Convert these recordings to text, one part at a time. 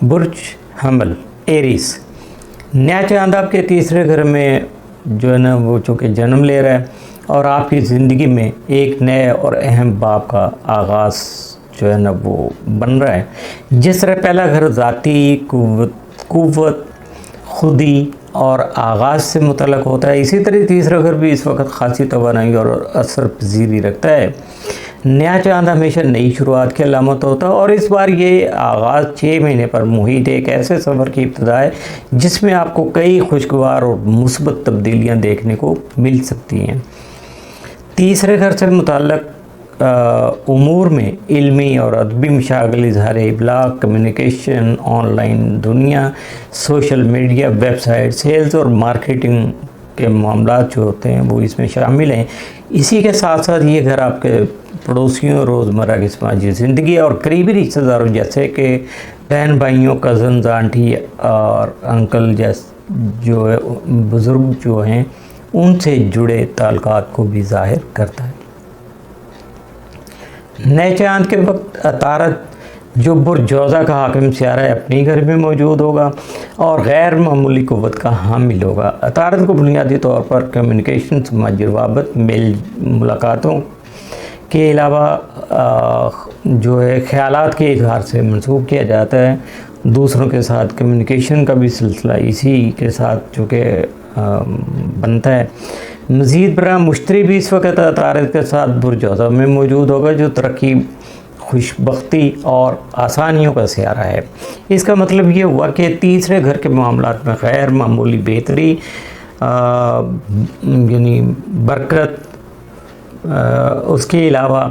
برج حمل ایریس، نیا چاند آپ کے تیسرے گھر میں جو ہے نا وہ چونکہ جنم لے رہا ہے اور آپ کی زندگی میں ایک نئے اور اہم باب کا آغاز جو ہے نا وہ بن رہا ہے۔ جس طرح پہلا گھر ذاتی قوت خودی اور آغاز سے متعلق ہوتا ہے، اسی طرح تیسرا گھر بھی اس وقت خاصی توانائی اور اثر پذیری رکھتا ہے۔ نیا چاند ہمیشہ نئی شروعات کی علامت ہوتا ہے اور اس بار یہ آغاز 6 مہینے پر محیط ایک ایسے سفر کی ابتدا ہے جس میں آپ کو کئی خوشگوار اور مثبت تبدیلیاں دیکھنے کو مل سکتی ہیں۔ تیسرے گھر سے متعلق امور میں علمی اور ادبی مشاغل، اظہار ابلاغ، کمیونیکیشن، آن لائن دنیا، social media, website, sales اور مارکیٹنگ کے معاملات جو ہوتے ہیں وہ اس میں شامل ہیں۔ اسی کے ساتھ ساتھ یہ گھر آپ کے پڑوسیوں، روزمرہ کی سماجی زندگی اور قریبی رشتہ داروں جیسے کہ بہن بھائیوں، کزنز، آنٹی اور انکل جو ہے بزرگ جو ہیں ان سے جڑے تعلقات کو بھی ظاہر کرتا ہے۔ نئے چاند کے وقت عطارد جو برج جوزہ کا حاکم سیارہ ہے اپنی گھر میں موجود ہوگا اور غیر معمولی قوت کا حامل ہوگا۔ عطارد کو بنیادی طور پر کمیونیکیشن، سماجی روابط، میل ملاقاتوں کے علاوہ جو ہے خیالات کے اظہار سے منسوب کیا جاتا ہے۔ دوسروں کے ساتھ کمیونیکیشن کا بھی سلسلہ اسی کے ساتھ جو کہ بنتا ہے۔ مزید برآں مشتری بھی اس وقت عطارد کے ساتھ برج جوزہ میں موجود ہوگا جو ترقی، خوشبختی اور آسانیوں کا سیارہ ہے۔ اس کا مطلب یہ ہوا کہ تیسرے گھر کے معاملات میں غیر معمولی بہتری، یعنی برکت، اس کے علاوہ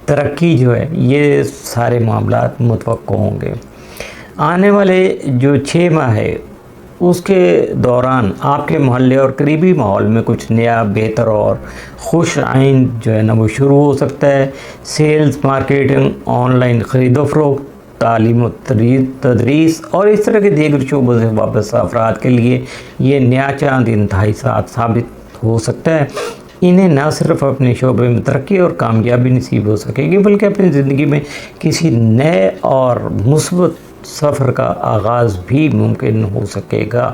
ترقی جو ہے یہ سارے معاملات متوقع ہوں گے۔ آنے والے جو 6 ماہ ہے اس کے دوران آپ کے محلے اور قریبی ماحول میں کچھ نیا، بہتر اور خوش آئند جو ہے نا وہ شروع ہو سکتا ہے۔ سیلز، مارکیٹنگ، آن لائن خرید و فروخت، تعلیم و تدریس اور اس طرح کے دیگر شعبوں سے وابستہ افراد کے لیے یہ نیا چاند انتہائی ثابت ہو سکتا ہے۔ انہیں نہ صرف اپنے شعبے میں ترقی اور کامیابی نصیب ہو سکے گی بلکہ اپنی زندگی میں کسی نئے اور مثبت سفر کا آغاز بھی ممکن ہو سکے گا۔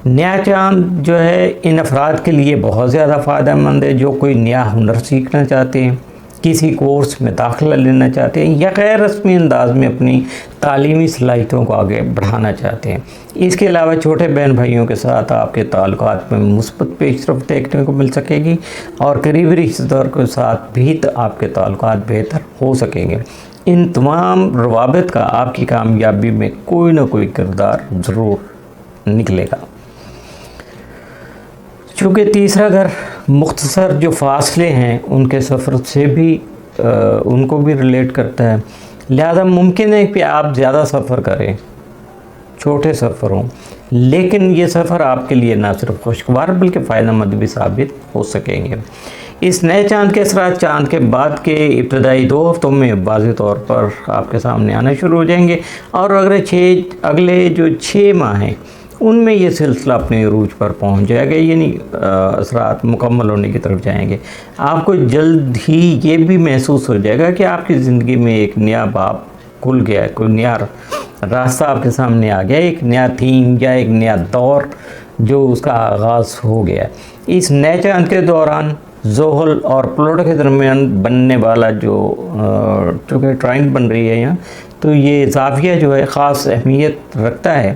نیا چاند جو ہے ان افراد کے لیے بہت زیادہ فائدہ مند ہے جو کوئی نیا ہنر سیکھنا چاہتے ہیں، کسی کورس میں داخلہ لینا چاہتے ہیں یا غیر رسمی انداز میں اپنی تعلیمی صلاحیتوں کو آگے بڑھانا چاہتے ہیں۔ اس کے علاوہ چھوٹے بہن بھائیوں کے ساتھ آپ کے تعلقات میں مثبت پیش رفت دیکھنے کو مل سکے گی اور قریبی رشتہ داروں کے ساتھ بھی آپ کے تعلقات بہتر ہو سکیں گے۔ ان تمام روابط کا آپ کی کامیابی میں کوئی نہ کوئی کردار ضرور نکلے گا۔ چونکہ تیسرا گھر مختصر جو فاصلے ہیں ان کے سفر سے بھی ان کو بھی ریلیٹ کرتا ہے، لہذا ممکن ہے کہ آپ زیادہ سفر کریں، چھوٹے سفر ہوں، لیکن یہ سفر آپ کے لیے نہ صرف خوشگوار بلکہ فائدہ مند بھی ثابت ہو سکیں گے۔ اس نئے چاند کے اثرات چاند کے بعد کے ابتدائی 2 ہفتوں میں واضح طور پر آپ کے سامنے آنا شروع ہو جائیں گے اور اگلے جو 6 ماہ ہیں ان میں یہ سلسلہ اپنے عروج پر پہنچ جائے گا، یعنی اثرات مکمل ہونے کی طرف جائیں گے۔ آپ کو جلد ہی یہ بھی محسوس ہو جائے گا کہ آپ کی زندگی میں ایک نیا باب کھل گیا ہے، کوئی نیا راستہ آپ کے سامنے آ گیا، ایک نیا تھیم یا ایک نیا دور جو اس کا آغاز ہو گیا ہے۔ اس نئے چاند کے دوران زحل اور پلوٹو کے درمیان بننے والا جو چونکہ ٹرائنگل بن رہی ہے یہاں، تو یہ زاویہ جو ہے خاص اہمیت رکھتا ہے۔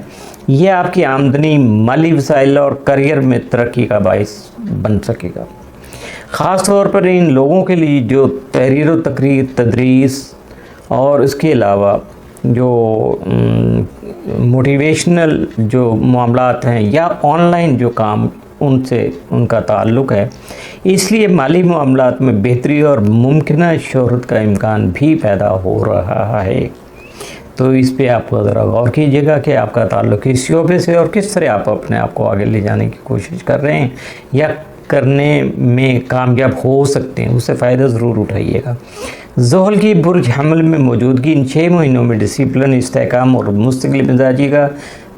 یہ آپ کی آمدنی، مالی وسائل اور کریئر میں ترقی کا باعث بن سکے گا، خاص طور پر ان لوگوں کے لیے جو تحریر و تقریر، تدریس اور اس کے علاوہ جو موٹیویشنل جو معاملات ہیں یا آن لائن جو کام ان سے ان کا تعلق ہے۔ اس لیے مالی معاملات میں بہتری اور ممکنہ شہرت کا امکان بھی پیدا ہو رہا ہے۔ تو اس پہ آپ کو ذرا غور کیجیے گا کہ آپ کا تعلق کس شعبے سے اور کس طرح آپ اپنے آپ کو آگے لے جانے کی کوشش کر رہے ہیں یا کرنے میں کامیاب ہو سکتے ہیں، اس سے فائدہ ضرور اٹھائیے گا۔ زحل کی برج حمل میں موجودگی ان 6 مہینوں میں ڈسپلن، استحکام اور مستقل مزاجی کا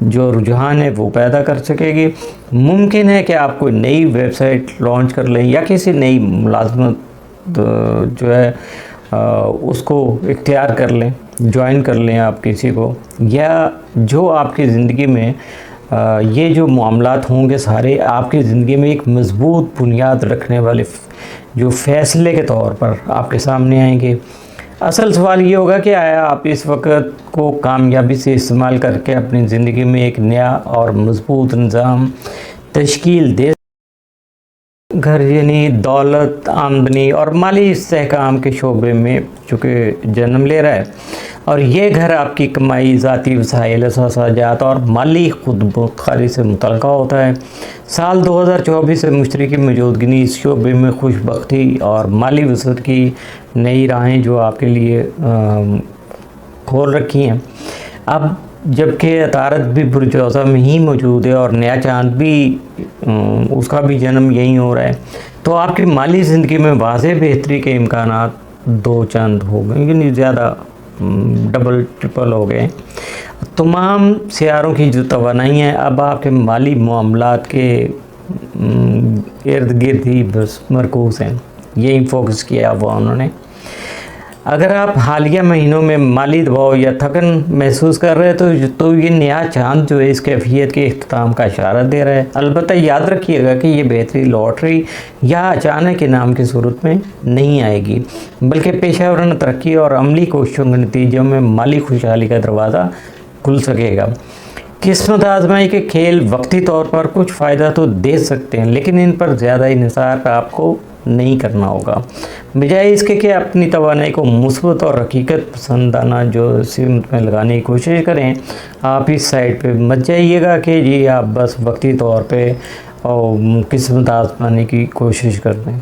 جو رجحان ہے وہ پیدا کر سکے گی۔ ممکن ہے کہ آپ کوئی نئی ویب سائٹ لانچ کر لیں یا کسی نئی ملازمت جو ہے اس کو اختیار کر لیں، جوائن کر لیں آپ کسی کو، یا جو آپ کی زندگی میں یہ جو معاملات ہوں گے سارے آپ کی زندگی میں ایک مضبوط بنیاد رکھنے والے جو فیصلے کے طور پر آپ کے سامنے آئیں گے۔ اصل سوال یہ ہوگا کہ آیا آپ اس وقت کو کامیابی سے استعمال کر کے اپنی زندگی میں ایک نیا اور مضبوط نظام تشکیل دے، گھر یعنی دولت، آمدنی اور مالی استحکام کے شعبے میں چونکہ جنم لے رہا ہے، اور یہ گھر آپ کی کمائی، ذاتی وسائل، احساسات اور مالی خود مختاری سے متعلقہ ہوتا ہے۔ سال 2024 سے مشتری کی موجودگی اس شعبے میں خوش بختی اور مالی وسعت کی نئی راہیں جو آپ کے لیے کھول رکھی ہیں۔ اب جبکہ عطارد بھی برج اوزا میں ہی موجود ہے اور نیا چاند بھی اس کا بھی جنم یہیں ہو رہا ہے، تو آپ کی مالی زندگی میں واضح بہتری کے امکانات 2 چاند ہو گئے، یعنی زیادہ ڈبل ٹرپل ہو گئے۔ تمام سیاروں کی جو توانائی ہیں اب آپ کے مالی معاملات کے ارد گرد ہی بس مرکوز ہیں، یہی فوکس کیا ہوا انہوں نے۔ اگر آپ حالیہ مہینوں میں مالی دباؤ یا تھکن محسوس کر رہے ہیں تو یہ نیا چاند جو ہے اس کیفیت کے اختتام کا اشارہ دے رہا ہے۔ البتہ یاد رکھیے گا کہ یہ بہتری لاٹری یا اچانک انعام کی صورت میں نہیں آئے گی، بلکہ پیشہ ورانہ ترقی اور عملی کوششوں کے نتیجوں میں مالی خوشحالی کا دروازہ کھل سکے گا۔ قسمت آزمائی کے کھیل وقتی طور پر کچھ فائدہ تو دے سکتے ہیں، لیکن ان پر زیادہ انحصار آپ کو نہیں کرنا ہوگا، بجائے اس کے کہ اپنی توانائی کو مثبت اور حقیقت پسندانہ جو سمت میں لگانے کی کوشش کریں۔ آپ اس سائٹ پہ مت جائیے گا کہ جی آپ بس وقتی طور پہ قسمت آزمانے کی کوشش کر دیں۔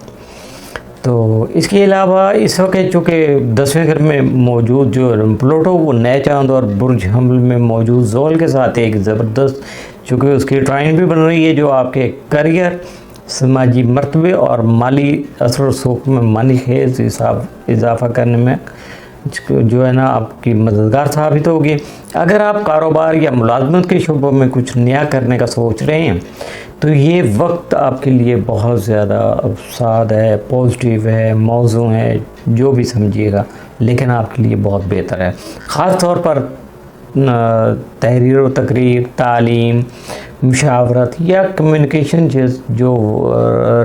تو اس کے علاوہ اس وقت چونکہ 10ویں گھر میں موجود جو پلوٹو وہ نئے چاند اور برج حمل میں موجود زول کے ساتھ ایک زبردست چونکہ اس کی ٹرائن بھی بن رہی ہے جو آپ کے کریئر، سماجی مرتبے اور مالی اثر و رسوخ میں معنی خیز اضافہ کرنے میں جو ہے نا آپ کی مددگار ثابت ہوگی۔ اگر آپ کاروبار یا ملازمت کے شعبوں میں کچھ نیا کرنے کا سوچ رہے ہیں تو یہ وقت آپ کے لیے بہت زیادہ افساد ہے، پازیٹیو ہے، موزوں ہے، جو بھی سمجھیے گا، لیکن آپ کے لیے بہت بہتر ہے۔ خاص طور پر تحریر و تقریر، تعلیم، مشاورت یا کمیونیکیشن جو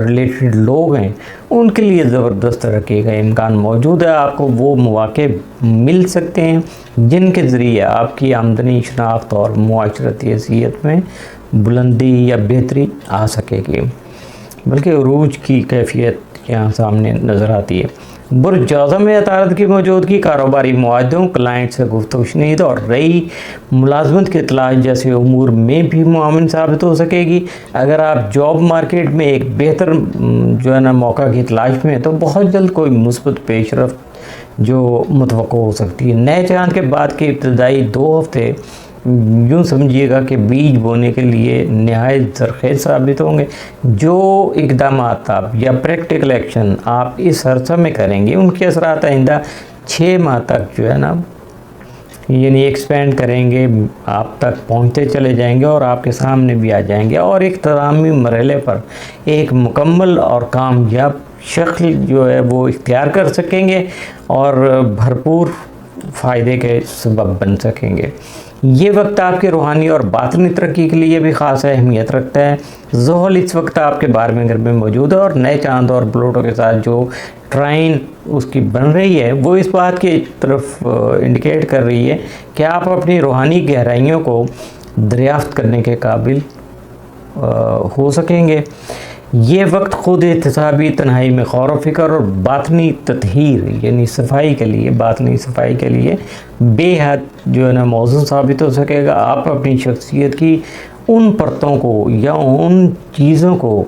ریلیٹڈ لوگ ہیں ان کے لیے زبردست ترقی کا امکان موجود ہے۔ آپ کو وہ مواقع مل سکتے ہیں جن کے ذریعے آپ کی آمدنی، شناخت اور معاشرتی حیثیت میں بلندی یا بہتری آ سکے گی، بلکہ عروج کی کیفیت یہاں سامنے نظر آتی ہے۔ برج جوزا میں عطارد کی موجودگی کاروباری معاہدوں، کلائنٹ سے گفت و شنید اور رئی ملازمت کے اطلاع جیسے امور میں بھی معاون ثابت ہو سکے گی۔ اگر آپ جاب مارکیٹ میں ایک بہتر جو ہے نا موقع کی تلاش میں ہیں تو بہت جلد کوئی مثبت پیش رفت جو متوقع ہو سکتی ہے۔ نئے چاند کے بعد کے ابتدائی 2 ہفتے یوں سمجھیے گا کہ بیج بونے کے لیے نہایت زرخیز ثابت ہوں گے۔ جو اقدامات آپ یا پریکٹیکل ایکشن آپ اس عرصہ میں کریں گے ان کے اثرات آئندہ 6 ماہ تک جو ہے نا یعنی ایکسپینڈ کریں گے، آپ تک پہنچتے چلے جائیں گے اور آپ کے سامنے بھی آ جائیں گے، اور اختتامی مرحلے پر ایک مکمل اور کامیاب شکل جو ہے وہ اختیار کر سکیں گے اور بھرپور فائدے کے سبب بن سکیں گے۔ یہ وقت آپ کے روحانی اور باطنی ترقی کے لیے بھی خاص اہمیت رکھتا ہے۔ زحل اس وقت آپ کے 12ویں گھر میں موجود ہے اور نئے چاند اور پلوٹو کے ساتھ جو ٹرائن اس کی بن رہی ہے وہ اس بات کی طرف انڈیکیٹ کر رہی ہے کہ آپ اپنی روحانی گہرائیوں کو دریافت کرنے کے قابل ہو سکیں گے۔ یہ وقت خود احتسابی تنہائی میں غور و فکر اور باطنی تطہیر یعنی صفائی کے لیے، باطنی صفائی کے لیے بے حد جو ہے نا موزوں ثابت ہو سکے گا۔ آپ اپنی شخصیت کی ان پرتوں کو یا ان چیزوں کو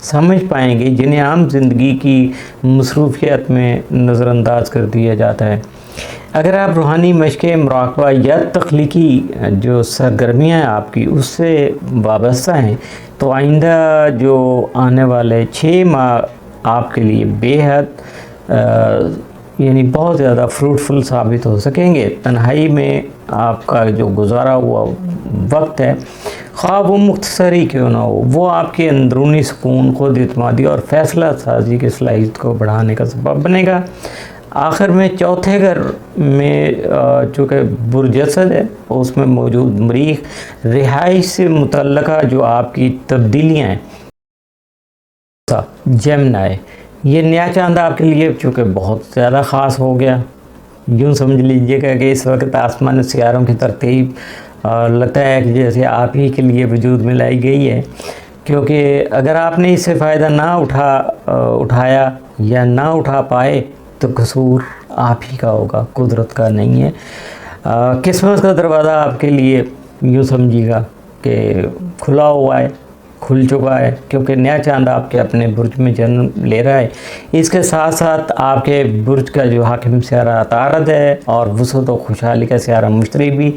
سمجھ پائیں گے جنہیں عام زندگی کی مصروفیات میں نظر انداز کر دیا جاتا ہے۔ اگر آپ روحانی مشقیں، مراقبہ یا تخلیقی جو سرگرمیاں آپ کی اس سے وابستہ ہیں تو آئندہ جو آنے والے 6 ماہ آپ کے لیے بے حد یعنی بہت زیادہ فروٹفل ثابت ہو سکیں گے۔ تنہائی میں آپ کا جو گزارا ہوا وقت ہے خواہ وہ مختصر ہی کیوں نہ ہو، وہ آپ کے اندرونی سکون، خود اعتمادی اور فیصلہ سازی کی صلاحیت کو بڑھانے کا سبب بنے گا۔ آخر میں چوتھے گھر میں چونکہ برج اسد ہے اس میں موجود مریخ رہائش سے متعلقہ جو آپ کی تبدیلیاں ہیں جیمنائی، یہ نیا چاند آپ کے لیے چونکہ بہت زیادہ خاص ہو گیا. یوں سمجھ لیجئے گا کہ اس وقت آسمان سیاروں کی ترتیب لگتا ہے کہ جیسے آپ ہی کے لیے وجود میں لائی گئی ہے، کیونکہ اگر آپ نے اس سے فائدہ نہ اٹھایا یا نہ اٹھا پائے تو قصور آپ ہی کا ہوگا، قدرت کا نہیں ہے. قسمت کا دروازہ آپ کے لیے یوں سمجھیے گا کہ کھلا ہوا ہے، کھل چکا ہے، کیونکہ نیا چاند آپ کے اپنے برج میں جنم لے رہا ہے. اس کے ساتھ ساتھ آپ کے برج کا جو حاکم سیارہ عطارد ہے اور وسعت و خوشحالی کا سیارہ مشتری بھی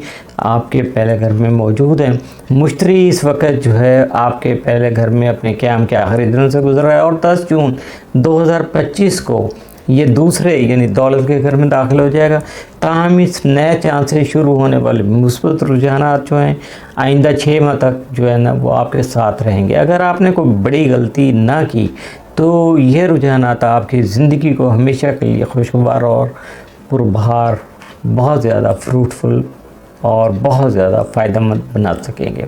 آپ کے پہلے گھر میں موجود ہیں. مشتری اس وقت جو ہے آپ کے پہلے گھر میں اپنے قیام کے آخری دنوں سے گزر رہا ہے، اور 10 جون 2025 کو یہ دوسرے یعنی دولت کے گھر میں داخل ہو جائے گا. تاہم اس نئے چاند سے شروع ہونے والے مثبت رجحانات جو ہیں آئندہ 6 ماہ تک جو ہے نا وہ آپ کے ساتھ رہیں گے. اگر آپ نے کوئی بڑی غلطی نہ کی تو یہ رجحانات آپ کی زندگی کو ہمیشہ کے لیے خوشگوار اور پربہار، بہت زیادہ فروٹفل اور بہت زیادہ فائدہ مند بنا سکیں گے.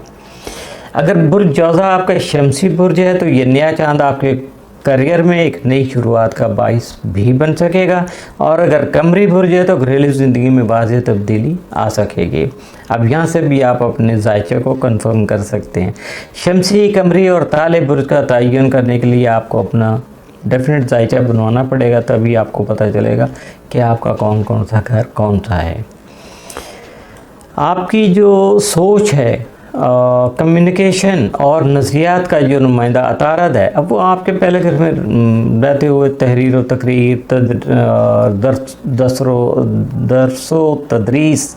اگر برج جوزہ آپ کا شمسی برج ہے تو یہ نیا چاند آپ کے کریئر میں ایک نئی شروعات کا باعث بھی بن سکے گا، اور اگر قمری برج ہے تو گھریلو زندگی میں واضح تبدیلی آ سکے گی. اب یہاں سے بھی آپ اپنے ذائچے کو کنفرم کر سکتے ہیں. شمسی، قمری اور تالے برج کا تعین کرنے کے لیے آپ کو اپنا ڈیفینٹ ذائچہ بنوانا پڑے گا، تبھی آپ کو پتہ چلے گا کہ آپ کا کون سا گھر کون سا ہے. آپ کی جو سوچ ہے، کمیونیکیشن اور نظریات کا جو نمائندہ عطارد ہے، اب وہ آپ کے پہلے گھر میں رہتے ہوئے تحریر و تقریر، درس و تدریس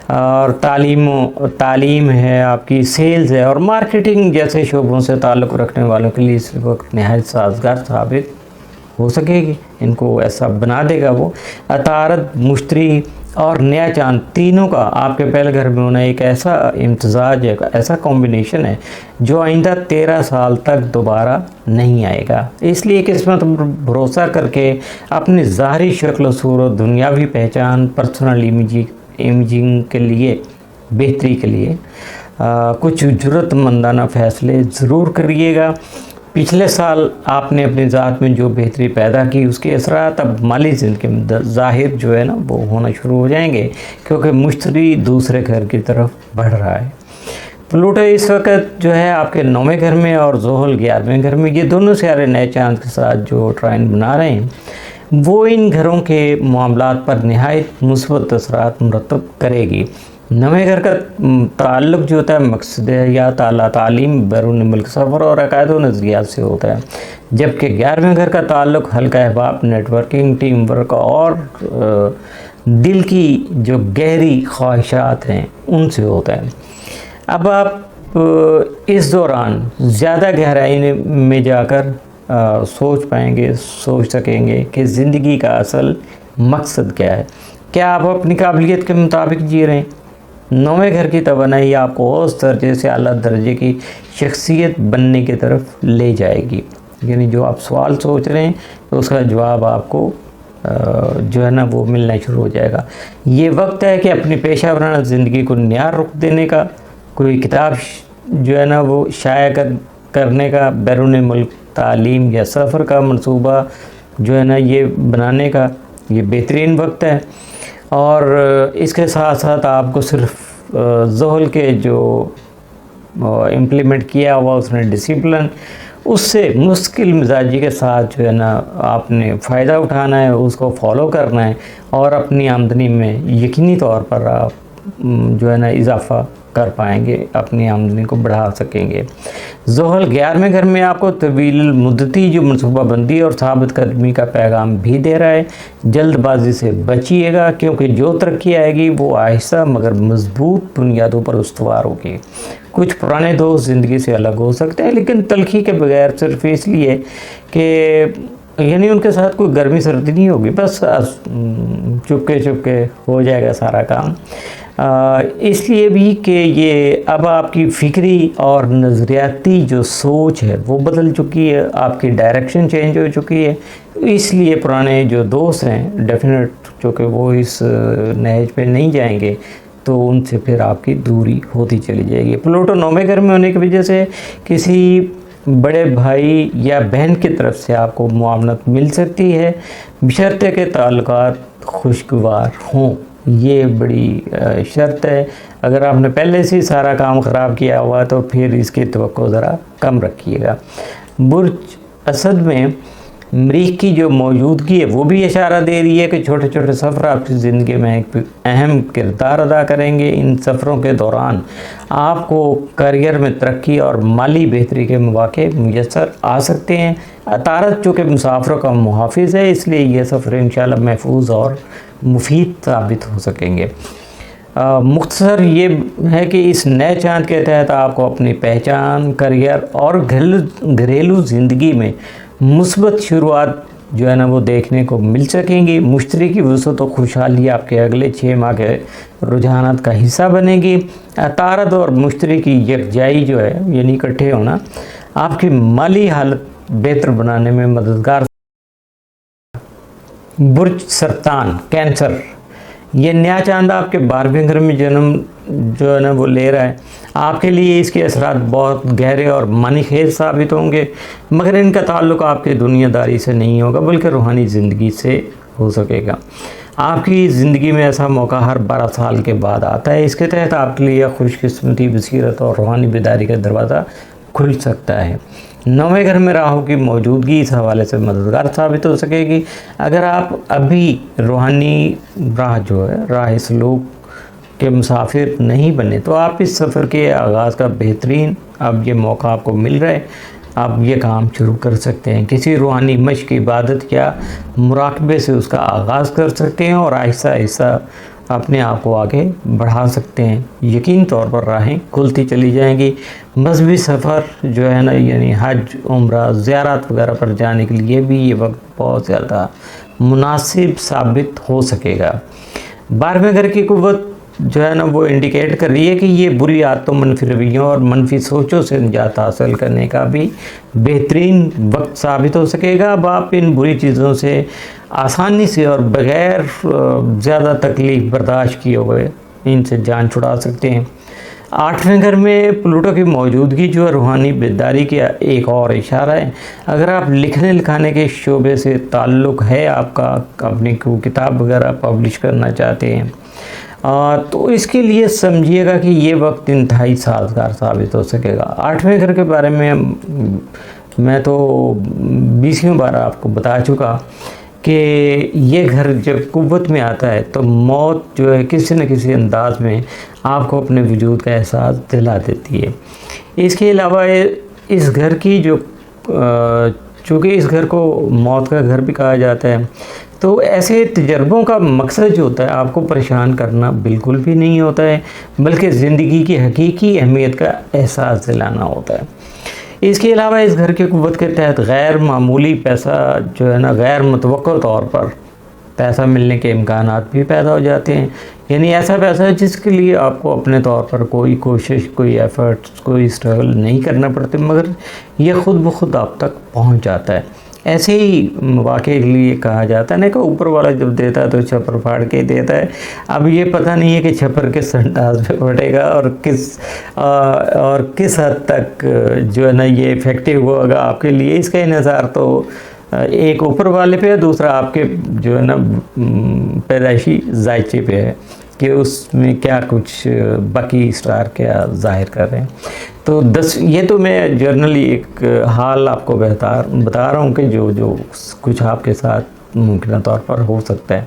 اور تعلیم ہے، آپ کی سیلز ہے اور مارکیٹنگ جیسے شعبوں سے تعلق رکھنے والوں کے لیے اس وقت نہایت سازگار ثابت ہو سکے گی. ان کو ایسا بنا دے گا وہ. عطارد، مشتری اور نیا چاند تینوں کا آپ کے پہلے گھر میں ہونا ایک ایسا امتزاج ہے، ایسا کمبینیشن ہے جو آئندہ 13 سال تک دوبارہ نہیں آئے گا. اس لیے قسمت پر بھروسہ کر کے اپنی ظاہری شکل و صورت، دنیاوی پہچان، پرسنل امیجنگ کے لیے بہتری کے لیے کچھ جرأت مندانہ فیصلے ضرور کریے گا. پچھلے سال آپ نے اپنی ذات میں جو بہتری پیدا کی اس کے اثرات اب مالی زندگی میں ظاہر جو ہے نا وہ ہونا شروع ہو جائیں گے، کیونکہ مشتری دوسرے گھر کی طرف بڑھ رہا ہے. پلوٹو اس وقت جو ہے آپ کے 9ویں گھر میں اور زحل 11ویں گھر میں، یہ دونوں سیارے نئے چاند کے ساتھ جو ٹرائن بنا رہے ہیں وہ ان گھروں کے معاملات پر نہایت مثبت اثرات مرتب کرے گی. 9ویں گھر کا تعلق جو ہوتا ہے مقصد یا تعلیم، بیرون ملک سفر اور عقائد و نظریات سے ہوتا ہے، جبکہ 11ویں گھر کا تعلق حلقہ احباب، نیٹ ورکنگ، ٹیم ورک اور دل کی جو گہری خواہشات ہیں ان سے ہوتا ہے. اب آپ اس دوران زیادہ گہرائی میں جا کر سوچ پائیں گے، سوچ سکیں گے کہ زندگی کا اصل مقصد کیا ہے. کیا آپ اپنی قابلیت کے مطابق جی رہے ہیں؟ 9ویں گھر کی توانائی آپ کو اس درجے سے اعلیٰ درجے کی شخصیت بننے کی طرف لے جائے گی. یعنی جو آپ سوال سوچ رہے ہیں تو اس کا جواب آپ کو جو ہے نا وہ ملنا شروع ہو جائے گا. یہ وقت ہے کہ اپنی پیشہ ورانہ زندگی کو نیا رخ دینے کا، کوئی کتاب جو ہے نا وہ شائع کرنے کا، بیرون ملک تعلیم یا سفر کا منصوبہ جو ہے نا یہ بنانے کا یہ بہترین وقت ہے. اور اس کے ساتھ ساتھ آپ کو صرف زحل کے جو امپلیمنٹ کیا ہوا اس نے ڈسپلن، اس سے مستقل مزاجی کے ساتھ جو ہے نا آپ نے فائدہ اٹھانا ہے، اس کو فالو کرنا ہے اور اپنی آمدنی میں یقینی طور پر آپ جو ہے نا اضافہ کر پائیں گے، اپنی آمدنی کو بڑھا سکیں گے. زحل 11ویں گھر میں آپ کو طویل المدتی جو منصوبہ بندی اور ثابت قدمی کا پیغام بھی دے رہا ہے. جلد بازی سے بچیے گا، کیونکہ جو ترقی آئے گی وہ آہستہ مگر مضبوط بنیادوں پر استوار ہوگی. کچھ پرانے دوست زندگی سے الگ ہو سکتے ہیں، لیکن تلخی کے بغیر، صرف اس لیے کہ یعنی ان کے ساتھ کوئی گرمی سردی نہیں ہوگی، بس چپکے ہو جائے گا سارا کام. اس لیے بھی کہ یہ اب آپ کی فکری اور نظریاتی جو سوچ ہے وہ بدل چکی ہے، آپ کی ڈائریکشن چینج ہو چکی ہے، اس لیے پرانے جو دوست ہیں ڈیفینیٹ چونکہ وہ اس نہج پہ نہیں جائیں گے تو ان سے پھر آپ کی دوری ہوتی چلی جائے گی۔ پلوٹو 9ویں گھر میں ہونے کی وجہ سے کسی بڑے بھائی یا بہن کی طرف سے آپ کو معاونت مل سکتی ہے، بشرطے کہ تعلقات خوشگوار ہوں۔ یہ بڑی شرط ہے۔ اگر آپ نے پہلے سے سارا کام خراب کیا ہوا تو پھر اس کی توقع ذرا کم رکھیے گا۔ برج اسد میں مریخ کی جو موجودگی ہے وہ بھی اشارہ دے رہی ہے کہ چھوٹے چھوٹے سفر آپ کی زندگی میں ایک اہم کردار ادا کریں گے۔ ان سفروں کے دوران آپ کو کیریئر میں ترقی اور مالی بہتری کے مواقع میسر آ سکتے ہیں۔ عطارد چونکہ مسافروں کا محافظ ہے، اس لیے یہ سفر انشاءاللہ محفوظ اور مفید ثابت ہو سکیں گے۔ مختصر یہ ہے کہ اس نئے چاند کے تحت آپ کو اپنی پہچان، کیریئر اور گھریلو زندگی میں مثبت شروعات جو ہے نا وہ دیکھنے کو مل سکیں گی۔ مشتری کی وسعت و خوشحالی آپ کے اگلے 6 ماہ کے رجحانات کا حصہ بنے گی۔ عطارد اور مشتری کی یکجائی جو ہے یعنی اکٹھے ہونا آپ کی مالی حالت بہتر بنانے میں مددگار۔ برج سرطان کینسر، یہ نیا چاند آپ کے 12ویں گھر میں جنم جو ہے نا وہ لے رہا ہے۔ آپ کے لیے اس کے اثرات بہت گہرے اور معنی خیز ثابت ہوں گے، مگر ان کا تعلق آپ کی دنیا داری سے نہیں ہوگا بلکہ روحانی زندگی سے ہو سکے گا۔ آپ کی زندگی میں ایسا موقع ہر 12 سال کے بعد آتا ہے، اس کے تحت آپ کے لیے خوش قسمتی، بصیرت اور روحانی بیداری کا دروازہ کھل سکتا ہے۔ 9ویں گھر میں راہو کی موجودگی اس حوالے سے مددگار ثابت ہو سکے گی۔ اگر آپ ابھی روحانی راہ سلوک کے مسافر نہیں بنے تو آپ اس سفر کے آغاز کا بہترین اب یہ موقع آپ کو مل رہا ہے، آپ یہ کام شروع کر سکتے ہیں۔ کسی روحانی مشق، عبادت یا مراقبے سے اس کا آغاز کر سکتے ہیں اور آہستہ آہستہ اپنے آپ کو آگے بڑھا سکتے ہیں۔ یقین طور پر راہیں کھلتی چلی جائیں گی۔ مذہبی سفر جو ہے نا یعنی حج، عمرہ، زیارات وغیرہ پر جانے کے لیے بھی یہ وقت بہت زیادہ مناسب ثابت ہو سکے گا۔ 12ویں گھر کی قوت جو ہے نا وہ انڈیکیٹ کر رہی ہے کہ یہ بری عادتوں، منفی رویوں اور منفی سوچوں سے نجات حاصل کرنے کا بھی بہترین وقت ثابت ہو سکے گا۔ اب آپ ان بری چیزوں سے آسانی سے اور بغیر زیادہ تکلیف برداشت کیے ہوئے ان سے جان چھڑا سکتے ہیں۔ 8ویں گھر میں پلوٹو کی موجودگی جو ہے روحانی بیداری کا ایک اور اشارہ ہے۔ اگر آپ لکھنے لکھانے کے شعبے سے تعلق ہے آپ کا، اپنی کتاب وغیرہ پبلش کرنا چاہتے ہیں تو اس کے لیے سمجھیے گا کہ یہ وقت انتہائی سازگار ثابت ہو سکے گا۔ 8ویں گھر کے بارے میں تو 20ویں بار آپ کو بتا چکا کہ یہ گھر جب قوت میں آتا ہے تو موت جو ہے کسی نہ کسی انداز میں آپ کو اپنے وجود کا احساس دلا دیتی ہے۔ اس کے علاوہ اس گھر کی چونکہ اس گھر کو موت کا گھر بھی کہا جاتا ہے، تو ایسے تجربوں کا مقصد جو ہوتا ہے آپ کو پریشان کرنا بالکل بھی نہیں ہوتا ہے، بلکہ زندگی کی حقیقی اہمیت کا احساس دلانا ہوتا ہے۔ اس کے علاوہ اس گھر کی قوت کے تحت غیر معمولی پیسہ جو ہے نا غیر متوقع طور پر پیسہ ملنے کے امکانات بھی پیدا ہو جاتے ہیں، یعنی ایسا پیسہ جس کے لیے آپ کو اپنے طور پر کوئی کوشش، کوئی ایفرٹس، کوئی اسٹرگل نہیں کرنا پڑتے، مگر یہ خود بخود آپ تک پہنچ جاتا ہے۔ ایسے ہی مواقع کے لیے کہا جاتا ہے نا کہ اوپر والا جب دیتا ہے تو چھپر پھاڑ کے دیتا ہے۔ اب یہ پتہ نہیں ہے کہ چھپر کس انداز پہ پھٹے گا اور کس حد تک جو ہے نا یہ افیکٹو ہوگا آپ کے لیے، اس کا انحصار تو ایک اوپر والے پہ ہے، دوسرا آپ کے جو ہے نا پیدائشی ذائچے پہ ہے کہ اس میں کیا کچھ باقی اسٹار کیا ظاہر کر رہے ہیں۔ تو یہ تو میں جرنلی ایک حال آپ کو بتا رہا ہوں کہ جو کچھ آپ کے ساتھ ممکنہ طور پر ہو سکتا ہے۔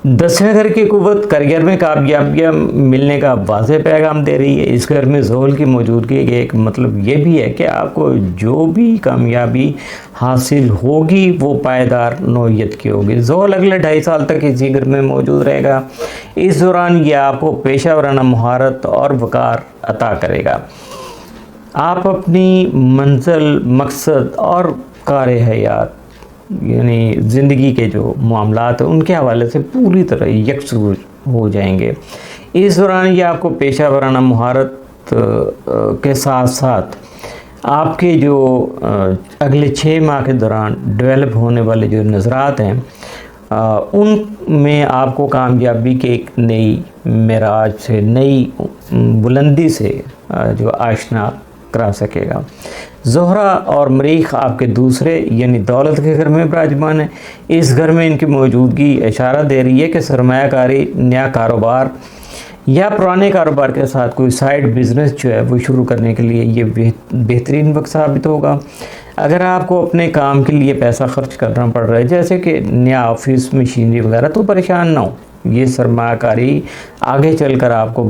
10ویں گھر کی قوت کیریئر میں کامیابیاں ملنے کا واضح پیغام دے رہی ہے۔ اس گھر میں زحل کی موجودگی کا ایک مطلب یہ بھی ہے کہ آپ کو جو بھی کامیابی حاصل ہوگی وہ پائیدار نوعیت کی ہوگی۔ زحل اگلے 2.5 سال تک اسی گھر میں موجود رہے گا۔ اس دوران یہ آپ کو پیشہ ورانہ مہارت اور وقار عطا کرے گا۔ آپ اپنی منزل، مقصد اور کار حیات یعنی زندگی کے جو معاملات ہیں ان کے حوالے سے پوری طرح یکسو ہو جائیں گے۔ اس دوران یہ آپ کو پیشہ ورانہ مہارت کے ساتھ ساتھ آپ کے جو اگلے 6 ماہ کے دوران ڈیولپ ہونے والے جو نظرات ہیں ان میں آپ کو کامیابی کے ایک نئی معراج سے، نئی بلندی سے جو آشنا کرا سکے گا۔ زہرہ اور مریخ آپ کے دوسرے یعنی دولت کے گھر میں براجمان ہیں۔ اس گھر میں ان کی موجودگی اشارہ دے رہی ہے کہ سرمایہ کاری، نیا کاروبار یا پرانے کاروبار کے ساتھ کوئی سائیڈ بزنس جو ہے وہ شروع کرنے کے لیے یہ بہترین وقت ثابت ہوگا۔ اگر آپ کو اپنے کام کے لیے پیسہ خرچ کرنا پڑ رہا ہے، جیسے کہ نیا آفس، مشینری وغیرہ، تو پریشان نہ ہو، یہ سرمایہ کاری آگے چل کر آپ کو